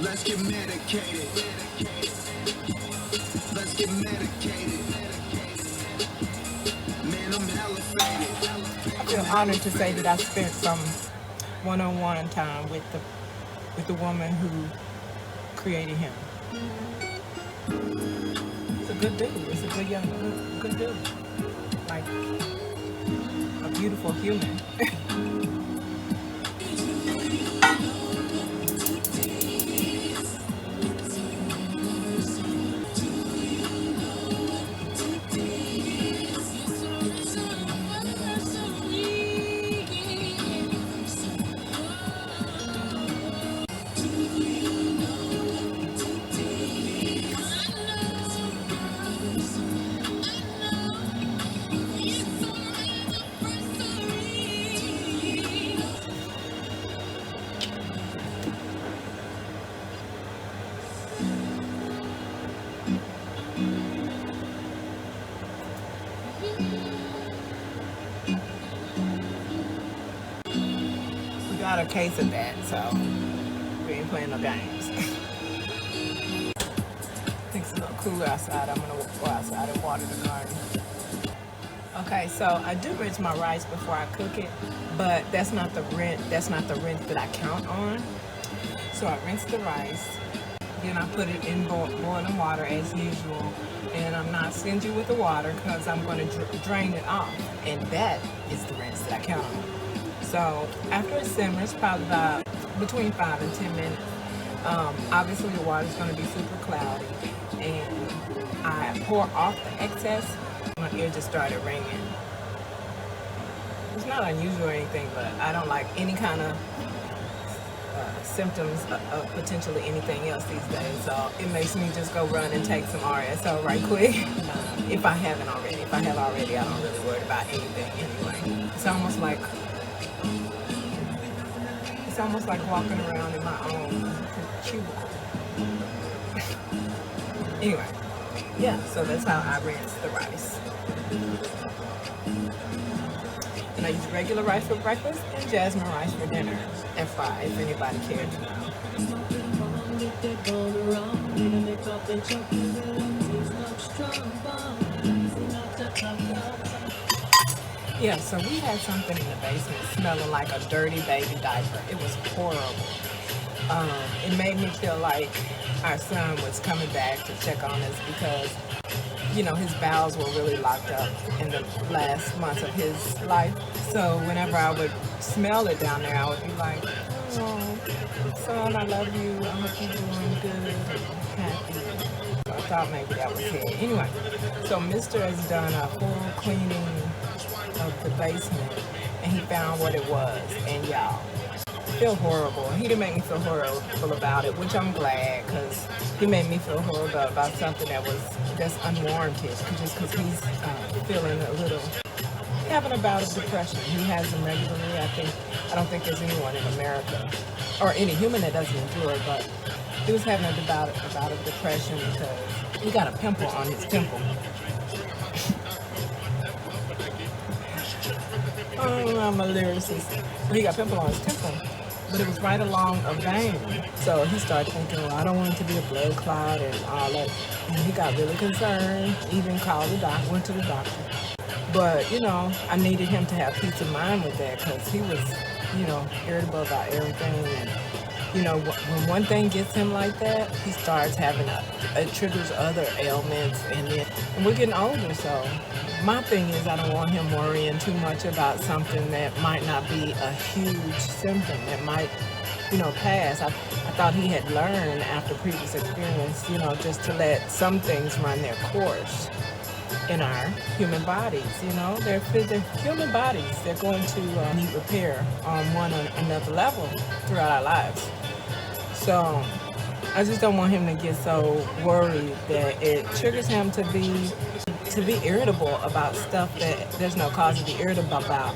Let's get medicated. Let's get medicated. Man, I'm hella faded. I feel honored to say that I spent some one-on-one time with the woman who created him. It's a good dude. It's a good dude. Like a beautiful human. Got a case of that, so we ain't playing no games. I think it's a little cooler outside. I'm gonna go outside and water the garden. Okay, so I do rinse my rice before I cook it, but that's not the rinse that I count on. So I rinse the rice, then I put it in boiling water as usual, and I'm not stingy with the water because I'm going to drain it off, and that is the rinse that I count on. So after it simmers, probably about between 5 and 10 minutes, obviously the water is going to be super cloudy, and I pour off the excess. My ear just started ringing. It's not unusual or anything, but I don't like any kind of symptoms of potentially anything else these days. So it makes me just go run and take some RSO right quick. If I haven't already. If I have already, I don't really worry about anything anyway. It's almost like walking around in my own cubicle. Anyway, yeah, so that's how I rinse the rice. And I use regular rice for breakfast and jasmine rice for dinner. FYI, if anybody cared to know. Yeah, so we had something in the basement smelling like a dirty baby diaper. It was horrible. It made me feel like our son was coming back to check on us because, you know, his bowels were really locked up in the last months of his life. So whenever I would smell it down there, I would be like, oh, son, I love you. I hope you're doing good and happy. So I thought maybe that was it. Anyway, so Mr. has done a full cleaning of the basement, and he found what it was, and y'all, I feel horrible. He didn't make me feel horrible about it, which I'm glad, because he made me feel horrible about something that's unwarranted, just because he's feeling a little, having a bout of depression. He has them regularly. I don't think there's anyone in America or any human that doesn't endure it, but he was having a bout of depression because he got a pimple on his temple. Oh, I'm a lyricist. He got a pimple on his temple, but it was right along a vein. So he started thinking, well, I don't want it to be a blood clot and all that. And he got really concerned, even called the doctor, went to the doctor. But, you know, I needed him to have peace of mind with that because he was, you know, irritable about everything. And, you know, when one thing gets him like that, he starts having it triggers other ailments. And we're getting older, so my thing is I don't want him worrying too much about something that might not be a huge symptom that might, you know, pass. I thought he had learned after previous experience, you know, just to let some things run their course in our human bodies. You know, they're human bodies. They're going to need repair on one or another level throughout our lives. So I just don't want him to get so worried that it triggers him to be irritable about stuff that there's no cause to be irritable about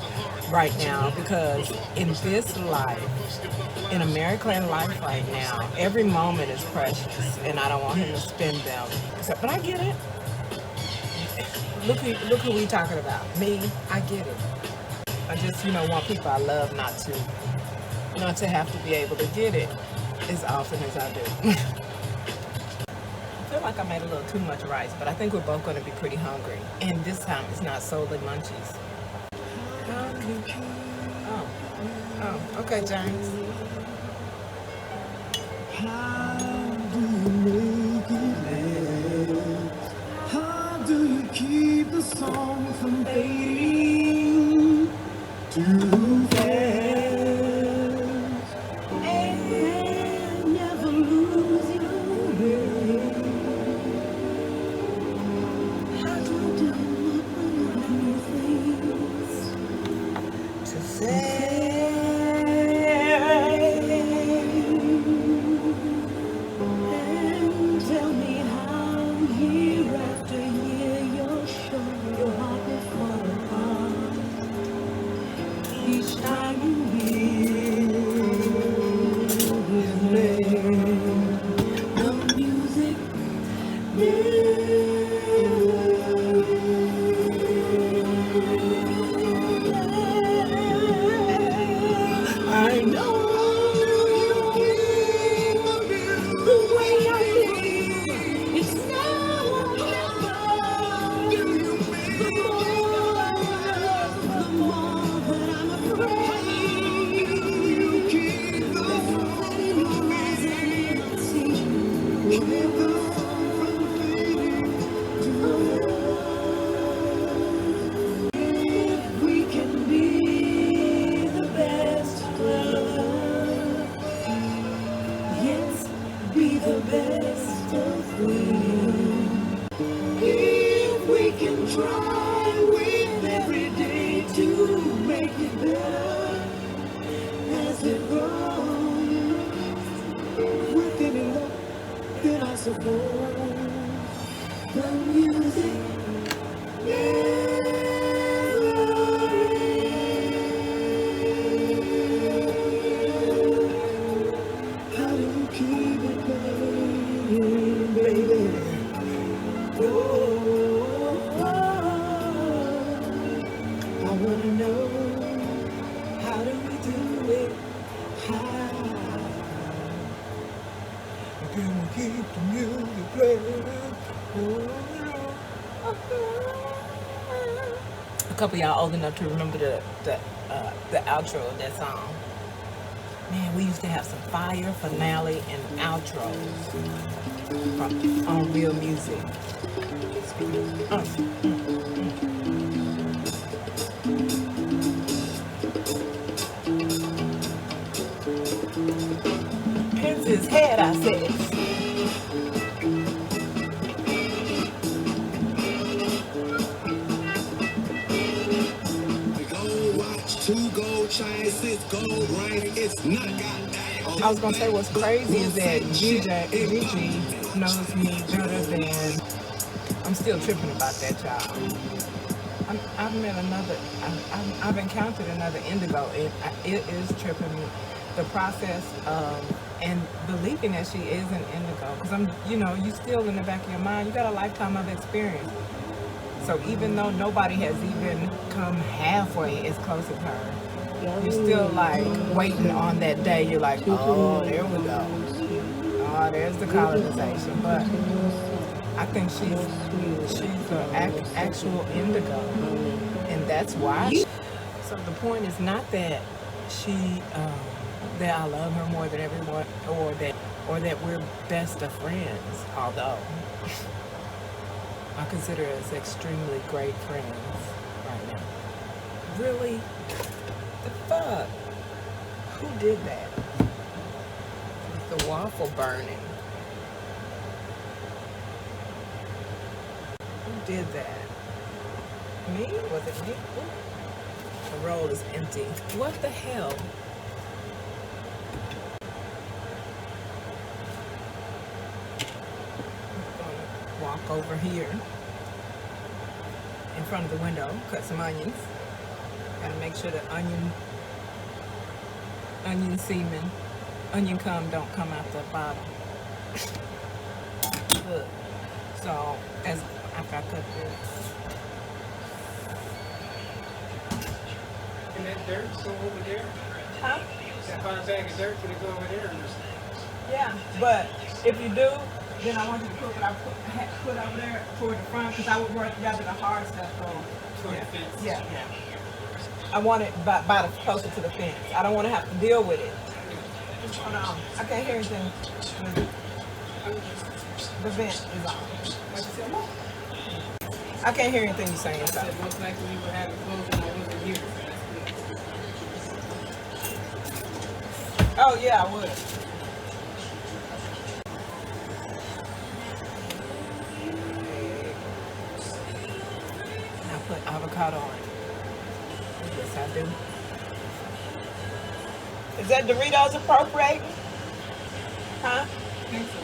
right now, because in this life in American life right now, every moment is precious, and I don't want him to spend them. So, but I get it. Look who we talking about. Me, I get it. I just, want people I love not to have to be able to get it as often as I do. I feel like I made a little too much rice, but I think we're both going to be pretty hungry. And this time it's not solely munchies. Oh, okay, James. How do you make it last? How do you keep the song from fading too fast? And never lose your way. How do you do things to say? A couple of y'all old enough to remember the outro of that song. Man, we used to have some fire finale and outros on Real Music. Pins his head, I said. I was gonna say what's crazy is that Gigi knows me better than I'm still tripping about that child. I've encountered another indigo. It is tripping me. The process of and believing that she is an indigo, because you still in the back of your mind, you got a lifetime of experience. So even though nobody has even come halfway as close as her, you're still like waiting on that day. You're like, oh, there we go. Oh, there's the colonization. But I think she's an actual indigo, and that's why. So the point is not that that I love her more than everyone, or that we're best of friends. Although I consider us extremely great friends right now. Really? The fuck? Who did that? The waffle burning. Who did that? Me? Was it me? Ooh. The roll is empty. What the hell? I'm gonna walk over here in front of the window, cut some onions. Gotta make sure the onion semen OnionCum don't come out the bottom. Look. So as after I cut this. And that dirt go over there? Huh? That hard bag of dirt, can it go over there? Yeah, but if you do, then I want you to put what I put over there toward the front, because I would rather the hard stuff go Toward the fence? Yeah. I want it by the closer to the fence. I don't want to have to deal with it. Hold on. I can't hear anything. The vent is on. I can't hear anything you're saying. I said most likely we would have it closed when I wasn't here. Oh yeah, I would. I put avocado on it. Yes, I do. Is that Doritos appropriating? Huh? I think so.